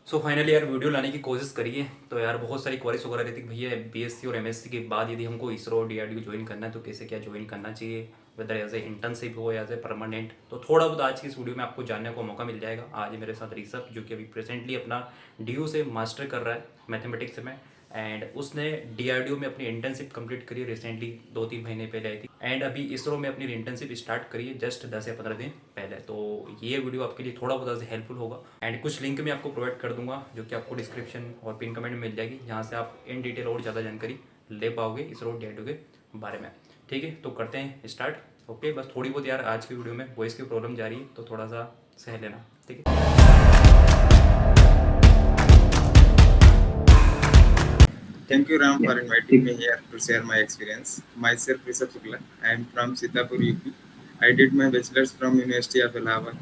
So finally यार video लाने की कोशिश करिए। तो यार बहुत सारी क्वारीज वगैरह रहती कि भैया बीएससी और एमएससी के बाद यदि हमको इसरो और डीआरडीओ ज्वाइन करना है तो कैसे क्या ज्वाइन करना चाहिए, वेदर एज ए इंटर्नशिप हो या एज ए परमानेंट। तो थोड़ा बहुत आज की इस वीडियो में आपको जानने को मौका मिल जाएगा। आज मेरे साथ ऋषभ जो कि अभी प्रेजेंटली अपना डीयू से मास्टर कर रहा है मैथमेटिक्स में, एंड उसने डीआरडीओ में अपनी इंटर्नशिप कंप्लीट करी रिसेंटली 2-3 महीने पहले आई थी, एंड अभी इसरो में अपनी इंटर्नशिप स्टार्ट करी है जस्ट 10 या 15 दिन पहले। तो ये वीडियो आपके लिए थोड़ा बहुत हेल्पफुल होगा, एंड कुछ लिंक मैं आपको प्रोवाइड कर दूंगा जो कि आपको डिस्क्रिप्शन और पिन कमेंट में मिल जाएगी, जहाँ से आप इन डिटेल और ज़्यादा जानकारी ले पाओगे इसरो डीआरडीओ के बारे में। ठीक है, तो करते हैं स्टार्ट। ओके, बस थोड़ी बहुत यार आज की वीडियो में वॉइस की प्रॉब्लम जा रही है तो थोड़ा सा सह लेना। ठीक है। Thank you, Ram, Yeah. for inviting me here to share my experience. Myself, Rishabh Shukla. I am from Sitapur, UP. I did my bachelor's from University of Allahabad.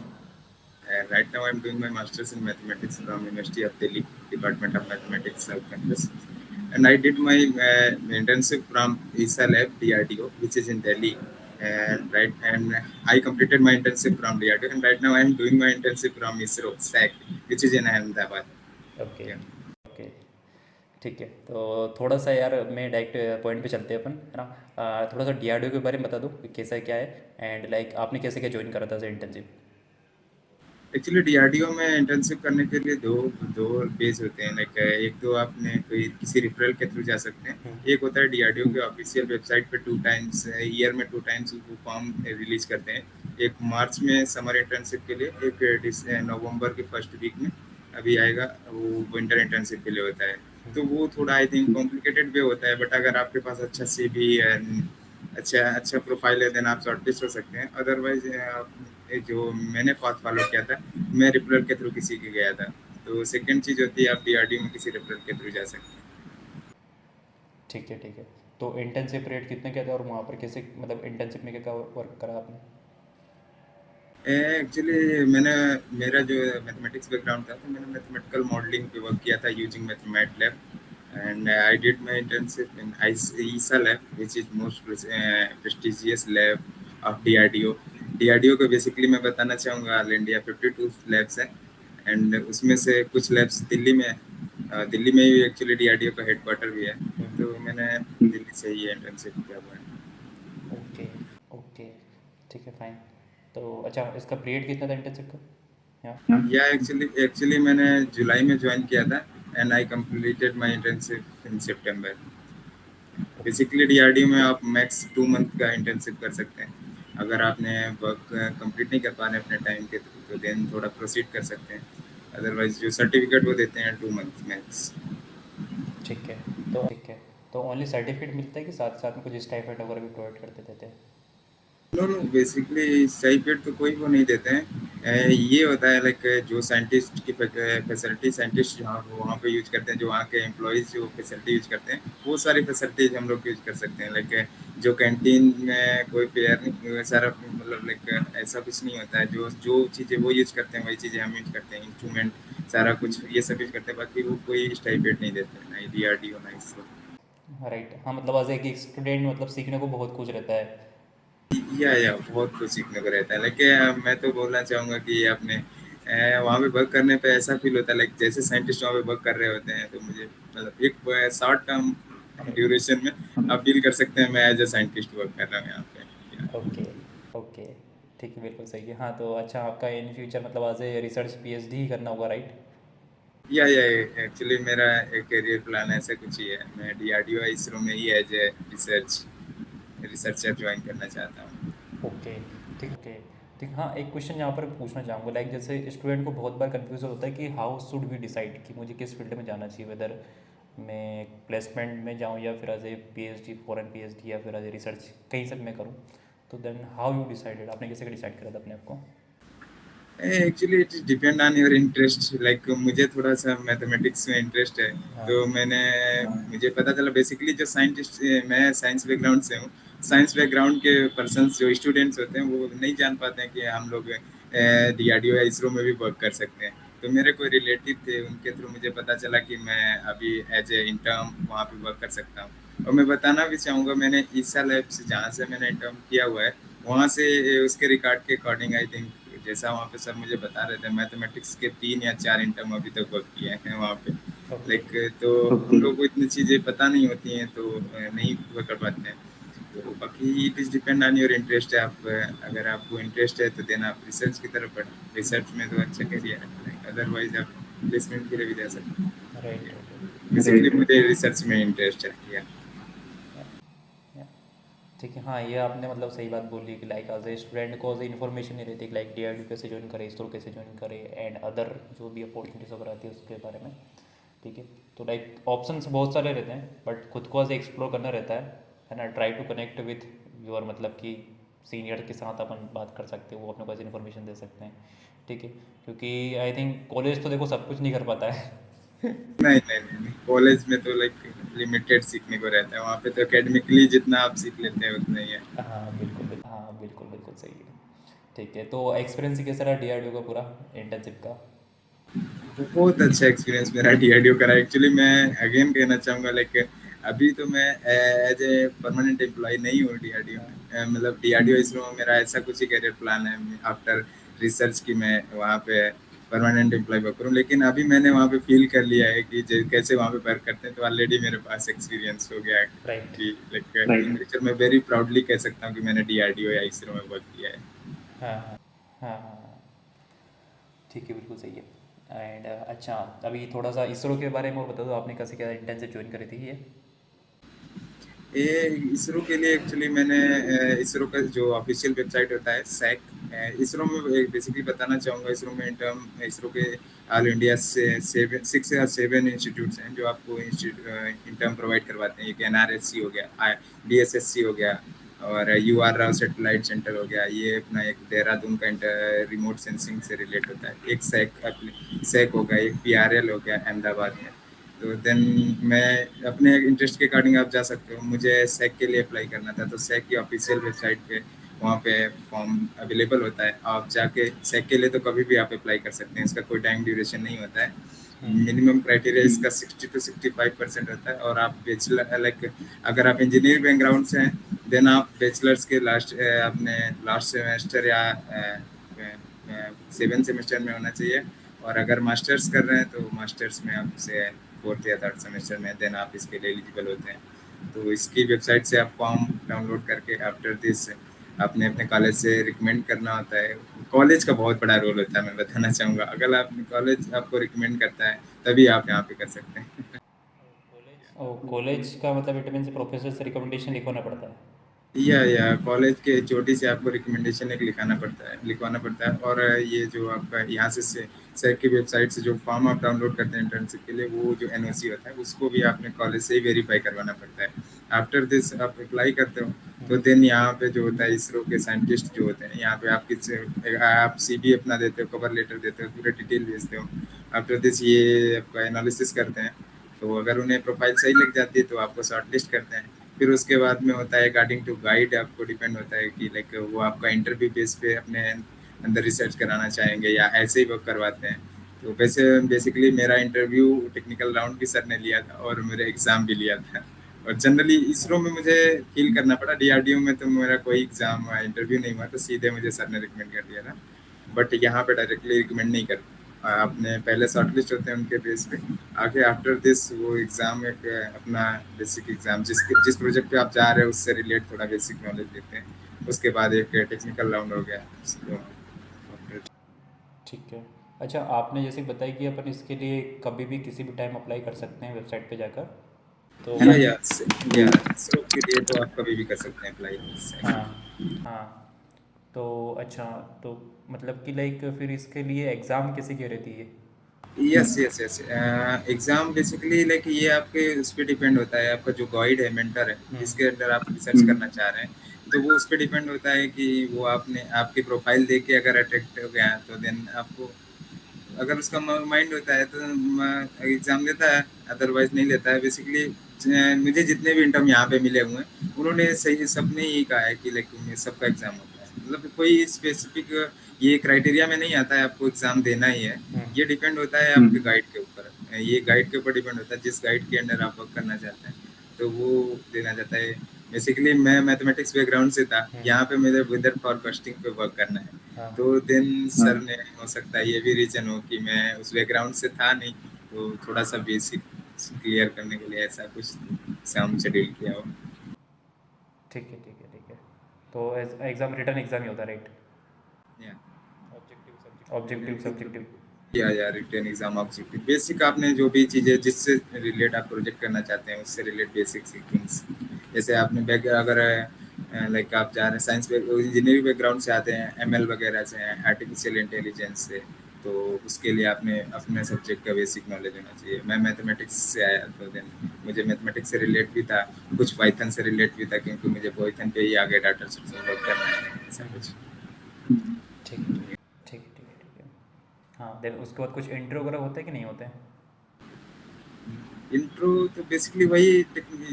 And right now, I am doing my master's in mathematics from University of Delhi, Department of Mathematics, South Campus. And I did my internship from ISA Lab, DRDO, which is in Delhi. And I completed my internship from DRDO. And right now, I am doing my internship from ISRO, SAC, which is in Ahmedabad. Okay Yeah. Okay, ठीक है। तो थोड़ा सा यार मैं direct point पे चलते हैं अपन, है ना। थोड़ा सा डीआरडीओ के बारे में बता दो कि कैसा क्या है, एंड लाइक आपने कैसे क्या ज्वाइन करा था एज इंटर्नशिप। एक्चुअली डीआरडीओ में इंटर्नशिप करने के लिए दो दो पेज होते हैं। लाइक एक तो आपने कोई किसी रेफरल के थ्रू जा सकते हैं। एक होता है डीआरडीओ के ऑफिशियल वेबसाइट पे 2 टाइम्स ईयर में 2 टाइम्स वो फॉर्म रिलीज करते हैं। एक मार्च में समर इंटर्नशिप के लिए, एक नवंबर के फर्स्ट वीक में अभी आएगा वो विंटर इंटर्नशिप के लिए होता है। तो वो थोड़ा आई थिंक कॉम्प्लिकेटेड भी होता है, बट अगर आपके पास अच्छा सीवी अच्छा अच्छा प्रोफाइल है देन आप शॉर्टलिस्ट हो सकते हैं। अदरवाइज जो मैंने पाथ फॉलो किया था, मैं रेफरल के थ्रू किसी के गया था। तो सेकंड चीज़ होती है आप डीआरडीओ में किसी रेफरल के थ्रू जा सकते ठीक है ठीक है। तो इंटर्नशिप रेट कितने क्या थे और वहाँ पर कैसे, मतलब इंटर्नशिप में क्या क्या वर्क करा आपने। हैं। एक्चुअली मैंने मेरा जो मैथमेटिक्स बैकग्राउंड था, तो मैंने मैथमेटिकल मॉडलिंग पे वर्क किया था यूजिंग मैथमेट lab. And I did my internship in ISSA lab, which is most prestigious lab of DRDO. DRDO को बेसिकली मैं बताना चाहूँगा, ऑल इंडिया 52 लैब्स हैं, एंड उसमें से कुछ लैब्स दिल्ली में है। दिल्ली में ही एक्चुअली डीआरडीओ का हेडक्वार्टर भी है। तो मैंने दिल्ली से ही इंटर्नशिप किया हुआ है। ओके ओके, ठीक है फाइन। तो अच्छा, इसका पीरियड कितना था इंटर्नशिप का यहाँ। या एक्चुअली मैंने जुलाई में ज्वाइन किया था, and I completed my internship in September. Basically DRDO में आप मैक्स 2 मंथ का इंटर्नशिप कर सकते हैं। अगर आपने वर्क कंप्लीट नहीं कर पा रहे अपने टाइम के थ्रू, तो देन थोड़ा प्रोसीड कर सकते हैं। अदरवाइज जो सर्टिफिकेट वो देते हैं 2 मंथ मैक्स। ठीक है। ठीक है, तो ओनली सर्टिफिकेट मिलता है कि साथ साथ में कुछ स्टाइपेंड वगैरह भी प्रोवाइड करते देते हैं। नो नो, बेसिकली सर्टिफिकेट तो कोई वो नहीं देते हैं। ये होता है लाइक जो साइंटिस्ट की फैसिलिटी साइंटिस्ट जहाँ वहाँ पे यूज करते हैं, जो वहाँ के एम्प्लॉयज़ जो फैसिलिटी यूज करते हैं, वो सारी फैसिलिटीज हम लोग यूज कर सकते हैं। लाइक जो कैंटीन में कोई फेयर नहीं, सारा मतलब लाइक ऐसा कुछ नहीं होता है। जो जो चीज़ें वो यूज करते हैं वही चीज़ें हम यूज करते हैं, इंस्ट्रूमेंट सारा कुछ ये सब यूज करते हैं। बाकी वो कोई स्टाइपेंड नहीं देते हैं, ना डीआरडीओ ना इसरो। राइट, हाँ, मतलब एज एक स्टूडेंट मतलब सीखने को बहुत कुछ रहता है। या बहुत कुछ सीखने को रहता है। लेकिन मैं तो बोलना चाहूँगा कि आपने वहाँ पे वर्क करने पे ऐसा फील होता है लाइक जैसे साइंटिस्ट वहाँ पे वर्क कर रहे होते हैं। तो मुझे मतलब एक शॉर्ट टर्म राइट, ड्यूरेशन में आप फील कर सकते हैं मैं एज ए साइंटिस्ट वर्क कर रहा हूँ यहाँ पे। ओके ओके, ठीक है, बिल्कुल सही है। हाँ, तो अच्छा, आपका इन फ्यूचर मतलब एज ए रिसर्च पीएचडी ही करना होगा, राइट। या एक्चुअली मेरा एक करियर प्लान ऐसा कुछ ही है। मैं डीआरडीओ इसरो में ही एज ए रिसर्चर ज्वाइन करना चाहता हूँ। ओके, ठीक ठीक। हाँ, एक क्वेश्चन यहाँ पर पूछना चाहूँगा, लाइक जैसे स्टूडेंट को बहुत बार कन्फ्यूज़न होता है कि हाउ शुड वी डिसाइड कि मुझे किस फील्ड में जाना चाहिए, वेदर मैं प्लेसमेंट में जाऊँ या फिर as a PhD, foreign PhD, या फिर एज ए रिसर्च, कहीं से भी मैं करूँ। तो देन हाउ यू डिसाइडेड, आपने कैसे डिसाइड करा था अपने आप को। Actually it is depend on your interest. Like मुझे थोड़ा सा मैथमेटिक्स में इंटरेस्ट है। हाँ। तो मुझे पता चला बेसिकली जो साइंटिस्ट, मैं साइंस बैकग्राउंड से हूँ। साइंस बैकग्राउंड के पर्सन्स जो स्टूडेंट्स होते हैं वो नहीं जान पाते हैं कि हम लोग डीआरडीओ या इसरो में भी वर्क कर सकते हैं। तो मेरे कोई रिलेटिव थे, उनके थ्रू मुझे पता चला कि मैं अभी एज ए इंटर्न वहाँ पे वर्क कर सकता हूँ। और मैं बताना भी चाहूँगा, मैंने ईसा लैब से जहाँ से मैंने इंटर्न किया हुआ है, वहाँ से उसके रिकॉर्ड के अकॉर्डिंग आई थिंक जैसा वहाँ पे सर मुझे बता रहे थे, मैथमेटिक्स के 3 या 4 इंटर्म अभी तक वर्क किए हैं वहाँ पे। ओके। लाइक तो हम लोग को इतनी चीज़ें पता नहीं होती हैं, तो नहीं वो कर पाते हैं। तो बाकी it is depend on your interest है। आप अगर आपको इंटरेस्ट है तो देन आप रिसर्च की तरफ बढ़ें। रिसर्च में तो अच्छा करियर है, अदरवाइज आप प्लेसमेंट के लिए भी जा सकते हैं। Right right right. बेसिकली मुझे रिसर्च में इंटरेस्ट है। ठीक है। हाँ, ये आपने मतलब सही बात बोली कि लाइक एज ए स्टूडेंट को एज इन्फॉर्मेशन नहीं रहती कि लाइक DRDO कैसे ज्वाइन करे, इसरो कैसे ज्वाइन करे, एंड अदर जो भी अपॉर्चुनिटीज़ वगैरह आती है उसके बारे में। ठीक है। तो लाइक ऑप्शंस बहुत सारे रहते हैं, बट खुद को एज एक्सप्लोर करना रहता है ना। Try to connect with your मतलब कि सीनियर के साथ अपन बात कर सकते हैं, वो अपने को ऐसी इन्फॉर्मेशन दे सकते हैं। ठीक है। क्योंकि आई थिंक कॉलेज तो देखो सब कुछ नहीं कर पाता है। नहीं नहीं नहीं नहीं, कॉलेज में तो लाइक लिमिटेड सीखने को रहता है। वहाँ पे तो एकेडमिकली जितना आप सीख लेते हैं उतना ही है। हाँ बिल्कुल बिल्कुल, हाँ बिल्कुल बिल्कुल सही है। ठीक है। तो एक्सपीरियंस कैसा रहा DRDO का पूरा इंटर्नशिप का? बहुत अच्छा एक्सपीरियंस मेरा डीआरडीओ का रहा। एक्चुअली मैं अगेन कहना चाहूँगा, लाइक अभी तो मैं एज ए परमानेंट एम्प्लॉय नहीं हूँ डीआरडीओ हाँ में। मतलब डीआरडीओ इसरो में मेरा ऐसा कुछ ही करियर प्लान है आफ्टर रिसर्च की मैं वहाँ पे परमानेंट एम्प्लॉय वर्क करूँ। लेकिन अभी मैंने वहाँ पे फील कर लिया है कि कैसे वहाँ पे वर्क करते हैं, तो ऑलरेडी मेरे पास एक्सपीरियंस हो गया है राइट। कि लाइक इन फ्यूचर मैं वेरी प्राउडली कह सकता हूँ कि मैंने डीआरडीओ या इसरो में वर्क किया है। हाँ हाँ हाँ हाँ हाँ। ठीक है, बिल्कुल सही है। एंड अच्छा, अभी थोड़ा सा इसरो के बारे में और बता दो, आपने कैसे क्या इंटर्नशिप ज्वाइन करी थी ये? ये इसरो के लिए एक्चुअली मैंने इसरो का जो ऑफिशियल वेबसाइट होता है सैक, इसरो में बेसिकली बताना चाहूँगा। इसरो में इसरो के ऑल इंडिया से 6 या 7 इंस्टीट्यूट्स हैं जो आपको इंटर्म प्रोवाइड करवाते हैं। एक NRSC हो गया, DSSC हो गया, और UR राव सेटेलाइट सेंटर हो गया। ये अपना एक देहरादून का इंटर रिमोट सेंसिंग से रिलेट होता है। एक सैक हो गया, एक PRL हो गया अहमदाबाद में। तो देन मैं अपने इंटरेस्ट के अकॉर्डिंग आप जा सकते हो। मुझे सैक के लिए अप्लाई करना था, तो सैक की ऑफिशियल वेबसाइट पे वहाँ पे फॉर्म अवेलेबल होता है। आप जाके सैक के लिए तो कभी भी आप अप्लाई कर सकते हैं, इसका कोई टाइम ड्यूरेशन नहीं होता है। मिनिमम क्राइटेरिया इसका 60 to 65% होता है। और आप बैचलर लाइक अगर आप इंजीनियरिंग बैकग्राउंड से हैं देन आप बैचलर्स के अपने लास्ट सेमेस्टर या 7 सेमेस्टर में होना चाहिए। और अगर मास्टर्स कर रहे हैं तो मास्टर्स में आपसे 4th या 3rd सेमेस्टर में देन आप इसके लिए एलिजिबल होते हैं। तो इसकी वेबसाइट से आप फॉर्म डाउनलोड करके आफ्टर दिस आपने अपने कॉलेज से रिकमेंड करना होता है। कॉलेज का बहुत बड़ा रोल होता है, मैं बताना चाहूँगा। अगर आप कॉलेज आपको रिकमेंड करता है तभी आप यहाँ पे कर सकते हैं। ओ, कॉलेज का मतलब इट मीन्स प्रोफेसर से रिकमेंडेशन लिखवाना पड़ता है? या कॉलेज के चोटी से आपको रिकमेंडेशन एक लिखवाना पड़ता है। और ये जो आपका यहाँ से सैक की वेबसाइट से जो फॉर्म आप डाउनलोड करते हैं इंटर्नशिप के लिए, वो जो NOC होता है उसको भी आपने कॉलेज से ही वेरीफाई करवाना पड़ता है। आफ्टर दिस आप अप्लाई करते हो तो देन यहाँ पे जो होता है इसरो के साइंटिस्ट जो होते हैं यहाँ पे आप CV अपना देते हो, कवर लेटर देते हो, पूरे डिटेल भेजते हो। आफ्टर दिस ये आपका एनालिसिस करते हैं। तो अगर उन्हें प्रोफाइल सही लग जाती है तो आपको शॉर्टलिस्ट करते हैं। फिर उसके बाद में होता है अकॉर्डिंग टू गाइड, आपको डिपेंड होता है कि लाइक वो आपका इंटरव्यू बेस पे अपने अंदर रिसर्च कराना चाहेंगे या ऐसे ही वो करवाते हैं। तो वैसे बेसिकली मेरा इंटरव्यू टेक्निकल राउंड भी सर ने लिया था और मेरा एग्ज़ाम भी लिया था। और जनरली इसरो में मुझे फील करना पड़ा, DRDO में तो मेरा कोई एग्ज़ाम इंटरव्यू नहीं हुआ, तो सीधे मुझे सर ने रिकमेंड कर दिया था। बट यहाँ पे डायरेक्टली रिकमेंड नहीं करते। अपने पहले शॉर्टलिस्ट होते हैं उनके बेस पे आगे। आफ्टर दिस वो एग्ज़ाम एक अपना बेसिक एग्ज़ाम जिस प्रोजेक्ट पे आप जा रहे हो उससे रिलेट थोड़ा बेसिक नॉलेज देते हैं। उसके बाद एक टेक्निकल राउंड हो गया उसको। ठीक है। अच्छा, आपने जैसे बताया कि अपन इसके लिए कभी भी किसी भी टाइम अप्लाई कर सकते हैं वेबसाइट पे जाकर, तो या या या इसरो के लिए तो आप कभी भी कर सकते हैं अप्लाई। हाँ हाँ। तो अच्छा, तो मतलब कि लाइक फिर इसके लिए एग्ज़ाम कैसे क्या रहती है? Yes yes yes, exam basically like ये आपके उस पर डिपेंड होता है। आपका जो गाइड है, मेंटर है, जिसके अंदर आप रिसर्च करना चाह रहे हैं, तो वो उस पर डिपेंड होता है कि वो आपने आपकी प्रोफाइल देख के अगर अट्रैक्ट हो गया तो देन आपको, अगर उसका माइंड होता है तो एग्जाम लेता है, अदरवाइज नहीं लेता है। बेसिकली मुझे जितने भी इंटर्म यहाँ पे मिले हुए हैं उन्होंने सही सबने यही कहा है कि लाइक सबका एग्जाम होता है। मतलब कोई स्पेसिफिक ये क्राइटेरिया में नहीं आता है आपको एग्जाम देना ही है। ये डिपेंड होता है आपके गाइड के ऊपर। ये गाइड के ऊपर डिपेंड होता है, जिस गाइड के अंडर आप वर्क करना चाहते हैं तो वो देना चाहता है। बेसिकली मैं मैथमेटिक्स बैकग्राउंड से था, हम्म, यहाँ पे मुझे वेदर फोरकास्टिंग पे वर्क करना है। हाँ तो देन सर ने, हो सकता है ये भी रीजन हो कि मैं उस बैकग्राउंड से था नहीं, तो थोड़ा सा बेसिक क्लियर करने के लिए ऐसा कुछ एग्जाम शेड्यूल किया हो। ठीक है ठीक है ठीक है। तो एग्ज़ाम रिटर्न एग्ज़ाम ही होता है राइट? या ऑब्जेक्टिव सब्जेक्टिव। किया जाए रिटर्न एग्जाम ऑब्जेक्टिव बेसिक, आपने जो भी चीज़ें जिससे रिलेट आप प्रोजेक्ट करना चाहते हैं उससे रिलेट बेसिक थिंग्स। जैसे आपने बैक अगर लाइक आप जा रहे हैं साइंस इंजीनियरिंग बैकग्राउंड से आते हैं, एमएल वगैरह से हैं, आर्टिफिशियल इंटेलिजेंस से, तो उसके लिए आपने अपने सब्जेक्ट का बेसिक नॉलेज होना चाहिए। मैं मैथमेटिक्स से आया, तो देन मुझे मैथमेटिक्स से रिलेट भी था, कुछ पाइथन से रिलेट भी था, क्योंकि मुझे पाइथन पे ही आगे डाटा स्ट्रक्चर वर्क करना है, ऐसा कुछ। ठीक है ठीक है ठीक है ठीक है ठीक है। हाँ देन उसके बाद कुछ इंटरव्यू वगैरह होते हैं कि नहीं होते हैं? इंट्रो तो बेसिकली वही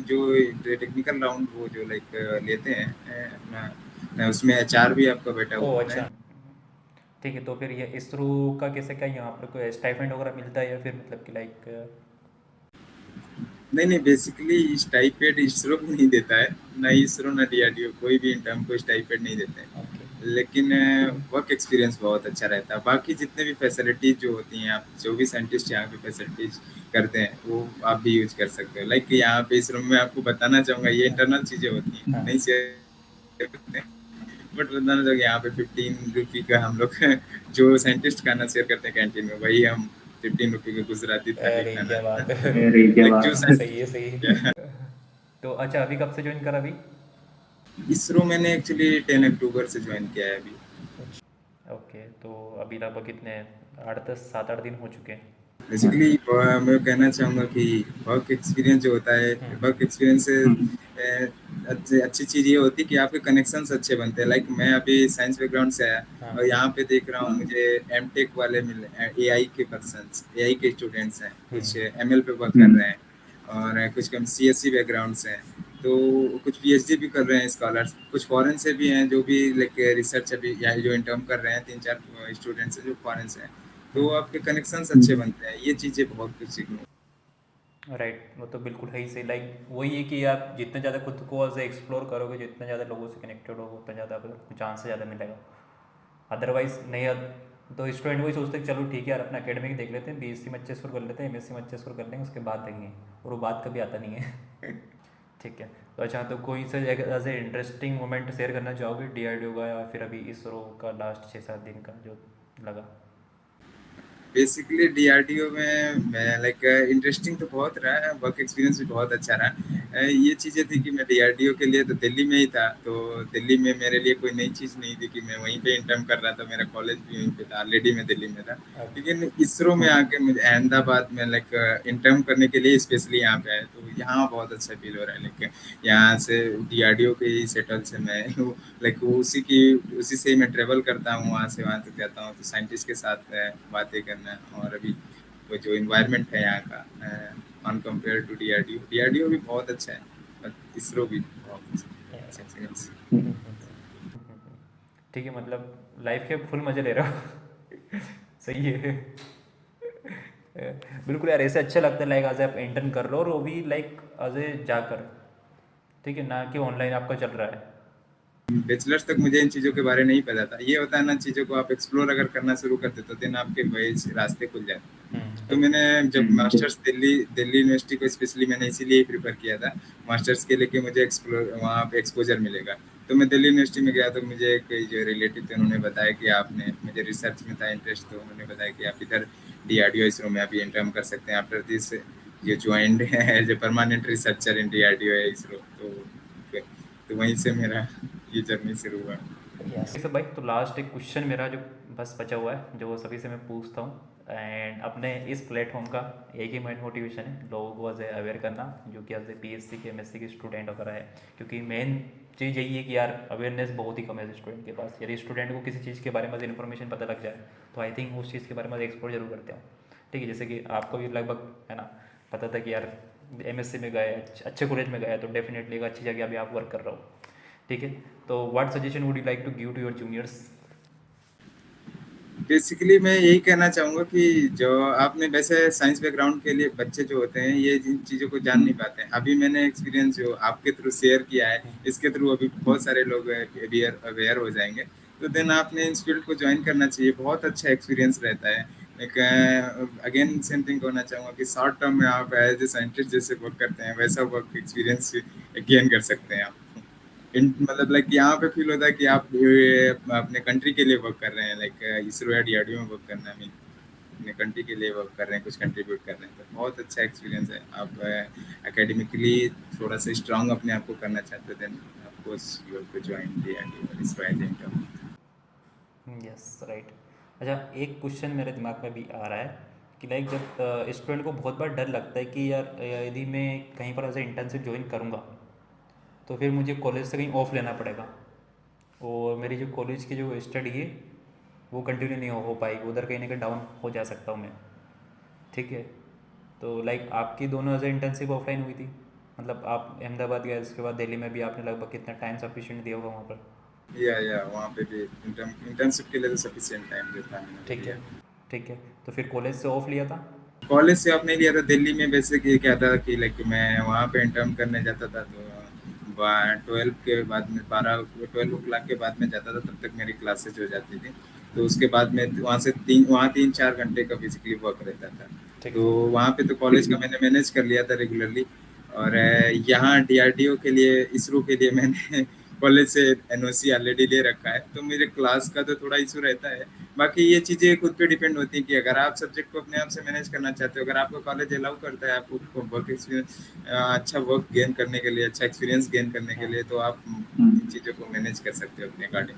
जो टेक्निकल राउंड वो जो लाइक लेते हैं अपना, उसमें एचआर भी आपका बैठा ओह हुआ है। अच्छा। ठीक है तो फिर ये इसरो का कैसे क्या यहाँ पर कोई स्टाइपेंड वगैरह मिलता है या फिर मतलब कि लाइक? नहीं नहीं, बेसिकली स्टाइपेंड इसरो भी नहीं देता है, ना इसरो ना डीआरडीओ, कोई भी इंटर्न को स्टाइपेंड नहीं देते हैं। ओके। लेकिन वर्क एक्सपीरियंस बहुत अच्छा रहता है। बाकी जितने भी फैसिलिटीज जो होती हैं, आप जो भी साइंटिस्ट यहाँ पे फैसिलिटीज करते हैं वो आप भी यूज कर सकते हो। लाइक यहाँ पे इसरो में आपको बताना चाहूंगा, ये हाँ इंटरनल चीजें होती हैं, हाँ। नहीं शेयर करते हैं, बट बताना चाहूँगा यहाँ पे 15 रुपी का हम लोग जो साइंटिस्ट खाना शेयर करते हैं कैंटीन में, वही हम 15 रुपी का गुजराती थाली अरे खाना क्या बात है। अरे क्या लाइक जो बात सही है सही है। तो अच्छा अभी कब से ज्वाइन करा अभी? इसरो मैंने एक्चुअली 10 अक्टूबर से ज्वाइन किया है अभी। ओके तो अभी लगभग कितने 8 10 7 8 दिन हो चुके हैं? बेसिकली मैं कहना चाहूँगा कि वर्क एक्सपीरियंस जो होता है, वर्क एक्सपीरियंस से अच्छी चीज़ ये होती है कि आपके कनेक्शंस अच्छे बनते हैं। लाइक मैं अभी साइंस बैकग्राउंड से आया हाँ और यहाँ पे देख रहा हूँ मुझे एमटेक वाले मिले, एआई के पर्सन्स, एआई के स्टूडेंट्स हैं, कुछ एमएल पे वर्क कर रहे हैं, और कुछ कम सीएससी बैकग्राउंड से हैं, तो कुछ पीएचडी भी कर रहे हैं स्कॉलर्स, कुछ फॉरेन से भी हैं जो भी लाइक रिसर्च अभी या जो इंटर्न कर रहे हैं, 3 4 स्टूडेंट्स हैं जो फॉरेन से हैं। तो आपके कनेक्शंस अच्छे बनते हैं, ये चीज़ें बहुत कुछ सीखने। राइट वो तो बिल्कुल है ही सही। लाइक वही है कि आप जितने ज़्यादा खुद को ऐसे एक्सप्लोर करोगे, जितने ज़्यादा लोगों से कनेक्टेड हो उतना ज़्यादा आपको चांस ज़्यादा मिलेगा। अदरवाइज नहीं तो स्टूडेंट वही सोचते हैं चलो ठीक है यार अपना एकेडमिक देख लेते हैं, बीएससी में अच्छे स्कोर कर लेते हैं, एमएससी में अच्छे स्कोर कर लेंगे, उसके बाद देखेंगे, और वो बात कभी आता नहीं है। ठीक है। तो अच्छा तो कोई सा ऐसे इंटरेस्टिंग मोमेंट शेयर करना चाहोगे डीआरडीओ का या फिर अभी इसरो का लास्ट 6 7 दिन का जो लगा? बेसिकली डीआरडीओ में मैं लाइक इंटरेस्टिंग तो बहुत रहा है, वर्क एक्सपीरियंस भी बहुत अच्छा रहा। ये चीज़ें थी कि मैं डीआरडीओ के लिए तो दिल्ली में ही था, तो दिल्ली में मेरे लिए कोई नई चीज़ नहीं थी कि मैं वहीं पे इंटर्न कर रहा था, मेरा कॉलेज भी वहीं पे था, ऑलरेडी मैं दिल्ली में था। लेकिन इसरो में आके मुझे अहमदाबाद में लाइक इंटर्न करने के लिए स्पेशली यहाँ पे आया, तो यहाँ बहुत अच्छा फील हो रहा है। लाइक यहाँ से डीआरडीओ के ही सेटल से मैं लाइक उसी से ही मैं ट्रेवल करता हूँ, वहाँ से वहाँ तक जाता हूँ, तो साइंटिस्ट के साथ बातें करना। और अभी वो जो इन्वायरमेंट है यहाँ का, on compare to DRDO, DRDO भी बहुत अच्छा है, और इसरो भी बहुत अच्छा एक्सपीरियंस। ठीक है मतलब लाइफ के फुल मज़े ले रहे हो। सही है। बिल्कुल यार ऐसे अच्छा लगता है लाइक आज आप इंटर्न कर रहे हो और वो भी लाइक आज जाकर, ठीक है ना कि ऑनलाइन आपका चल रहा है। बैचलर्स तक मुझे इन चीज़ों के बारे में नहीं पता था। ये होता है ना, चीज़ों को आप एक्सप्लोर अगर करना शुरू कर देते हो, देन आपके वही रास्ते खुल जाते हैं। तो मैंने जब मास्टर्स दिल्ली दिल्ली यूनिवर्सिटी को स्पेशली मैंने इसीलिए ही प्रिफर किया था, मास्टर्स के लिए कि मुझे एक्सप्लोर वहाँ पे एक्सपोजर मिलेगा। तो मैं दिल्ली यूनिवर्सिटी में गया, तो मुझे कोई जो रिलेटिव थे उन्होंने बताया कि आपने, मुझे रिसर्च में था इंटरेस्ट, तो उन्होंने बताया कि आप इधर डीआरडीओ इसरो में अभी इंटर्न कर सकते हैं आफ्टर दिस, ये ज्वाइंड है as a permanent researcher in DRDO ISRO. तो वहीं से मेरा ये जर्नी शुरू हुआ। यस सब भाई। तो लास्ट एक क्वेश्चन मेरा जो बस बचा हुआ है जो सभी से मैं पूछता हूँ, एंड अपने इस प्लेटफॉर्म का एक ही मेन मोटिवेशन है लोगों को एज अवेयर करना जो कि एज ए पीएससी के एमएससी के स्टूडेंट वगैरह है, क्योंकि मेन चीज़ यही है कि यार अवेयरनेस बहुत ही कम है स्टूडेंट के पास। यदि स्टूडेंट को किसी चीज़ के बारे में इन्फॉर्मेशन पता लग जाए तो आई थिंक उस चीज़ के बारे में एक्सप्लोर जरूर करते हैं। ठीक है जैसे कि आपको भी लगभग है ना पता था कि यार एमएससी में गए, अच्छे कॉलेज में गए, तो डेफिनेटली एक अच्छी जगह अभी आप वर्क कर रहे हो। ठीक है। तो what suggestion would you like to give to your juniors? Basically मैं यही कहना चाहूँगा कि जो आपने वैसे साइंस बैकग्राउंड के लिए बच्चे जो होते हैं ये जिन चीज़ों को जान नहीं पाते हैं। अभी मैंने एक्सपीरियंस जो आपके थ्रू शेयर किया है, इसके थ्रू अभी बहुत सारे लोग अवेयर अवेयर हो जाएँगे। तो देन आपने इस फील्ड को जॉइन करना चाहिए, बहुत अच्छा एक्सपीरियंस रहता है। एक अगेन सेम थिंग कहना चाहूँगा कि शॉर्ट टर्म में आप एज़ ए साइंटिस्ट जैसे वर्क करते हैं, वैसा वर्क एक्सपीरियंस गेन कर सकते हैं आप। मतलब लाइक यहाँ पे फील होता है कि आप अपने कंट्री के लिए वर्क कर रहे हैं, लाइक इसरो या डीआरडीओ में वर्क करना मीन अपने कंट्री के लिए वर्क कर रहे हैं, कुछ कंट्रीब्यूट कर रहे हैं, तो बहुत अच्छा एक्सपीरियंस है। आप एकेडमिकली थोड़ा सा स्ट्रांग अपने आप को करना चाहते थे, of course you have to join DRDO और ISRO as intern. Yes right. अच्छा, एक क्वेश्चन मेरे दिमाग में भी आ रहा है कि लाइक जब स्टूडेंट को बहुत बार डर लगता है कि यार यदि मैं कहीं पर ऐसे इंटर्नशिप ज्वाइन करूँगा तो फिर मुझे कॉलेज से कहीं ऑफ लेना पड़ेगा और मेरी जो कॉलेज की जो स्टडी है वो कंटिन्यू नहीं हो पाएगी, उधर कहीं ना कहीं डाउन हो जा सकता हूँ मैं। ठीक है, तो लाइक आपकी दोनों ऐसे इंटर्नशिप ऑफलाइन हुई थी, मतलब आप अहमदाबाद गए उसके बाद दिल्ली में भी आपने लगभग कितना टाइम सफिशिएंट दिया होगा वहाँ पर। या वहाँ पे भी इंटर्नशिप के लिए तो सफिशिएंट टाइम देता है मैंने ठीक है। दिया। ठीक है, तो फिर कॉलेज से ऑफ लिया था। कॉलेज से आपने लिया था दिल्ली में, वैसे कि क्या था कि लाइक मैं वहाँ पे इंटर्न करने जाता था, तो 12 के बाद में 12 ओ क्लाक के बाद में जाता था, तब तक मेरी क्लासेज हो जाती थी। तो उसके बाद में वहाँ 3-4 घंटे का बेसिकली वर्क रहता था। ठीक तो है। वहाँ पे तो कॉलेज का मैंने मैनेज कर लिया था रेगुलरली। और यहाँ डीआरडीओ के लिए, इसरो के लिए मैंने कॉलेज से एनओसी ऑलरेडी ले रखा है, तो मेरे क्लास का तो थोड़ा इशू रहता है। बाकी ये चीज़ें खुद पे डिपेंड होती हैं कि अगर आप सब्जेक्ट को अपने आप से मैनेज करना चाहते हो, अगर आपका कॉलेज अलाउ करता है आपको वर्क एक्सपीरियंस, अच्छा वर्क गेन करने के लिए, अच्छा एक्सपीरियंस गेन करने के हाँ। लिए, तो आप इन चीज़ों को मैनेज कर सकते हो अपने अकॉर्डिंग।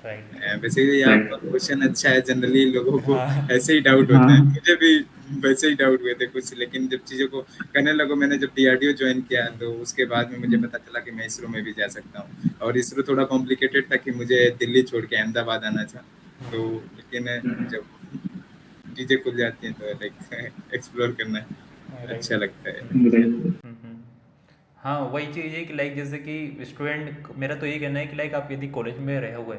राइट। वैसे ही आपका क्वेश्चन अच्छा है, जनरली लोगों को हाँ। ऐसे ही डाउट होता है, मुझे भी वैसे ही डाउट हुए थे कुछ, लेकिन जब चीज़ों को करने लगो, मैंने जब डीआरडीओ ज्वाइन किया तो उसके बाद में मुझे पता चला कि मैं इसरो में भी जा सकता हूँ। और इसरो थोड़ा कॉम्प्लिकेटेड था कि मुझे दिल्ली छोड़ के अहमदाबाद आना था, तो लेकिन जब चीज़ें खुल जाती हैं तो लाइक एक्सप्लोर करना राइट। अच्छा लगता है। हाँ वही चीज़ है कि लाइक जैसे कि स्टूडेंट, मेरा तो यही कहना है कि लाइक आप यदि कॉलेज में रहे हुए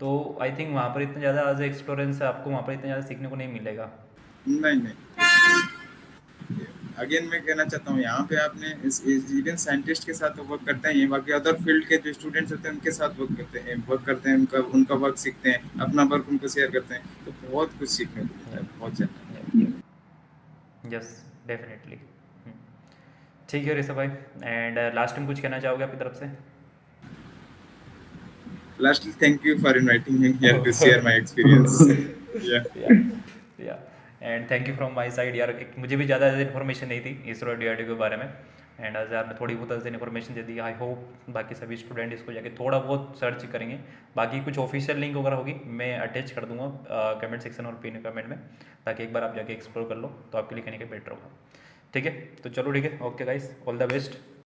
तो आई थिंक वहाँ पर इतना ज़्यादा एज एक्सपीरियंस है, आपको वहाँ पर इतना ज़्यादा सीखने को नहीं मिलेगा। नहीं नहीं, अगेन मैं कहना चाहता हूँ यहाँ पे आपने इवन साइंटिस्ट के साथ तो वर्क करते हैं, बाकी अदर फील्ड के जो स्टूडेंट्स होते हैं उनके साथ वर्क करते हैं, उनका उनका वर्क सीखते हैं, अपना वर्क उनको शेयर करते हैं, तो बहुत कुछ सीखने को मिलता है, बहुत ज़्यादा। Yes definitely. ठीक है ऋषभ भाई, एंड लास्ट टाइम कुछ कहना चाहोगे आपकी तरफ से। Lastly, thank you for inviting me here to share my experience. Yeah. या या and thank you from my side यार, मुझे भी ज़्यादा इन्फॉर्मेशन नहीं थी इसरो डीआरडीओ के बारे में, एंड आज आपने थोड़ी बहुत ऐसे information they the. I hope बाकी सभी स्टूडेंट इसको जाके थोड़ा बहुत सर्च करेंगे। बाकी कुछ ऑफिशियल लिंक वगैरह होगी मैं अटैच कर दूंगा कमेंट सेक्शन और पिन कमेंट में, ताकि एक बार आप जाके एक्सप्लोर कर लो तो आपके लिए कहने के बेटर होगा। ठीक है, तो चलो ठीक है, okay guys, all the best.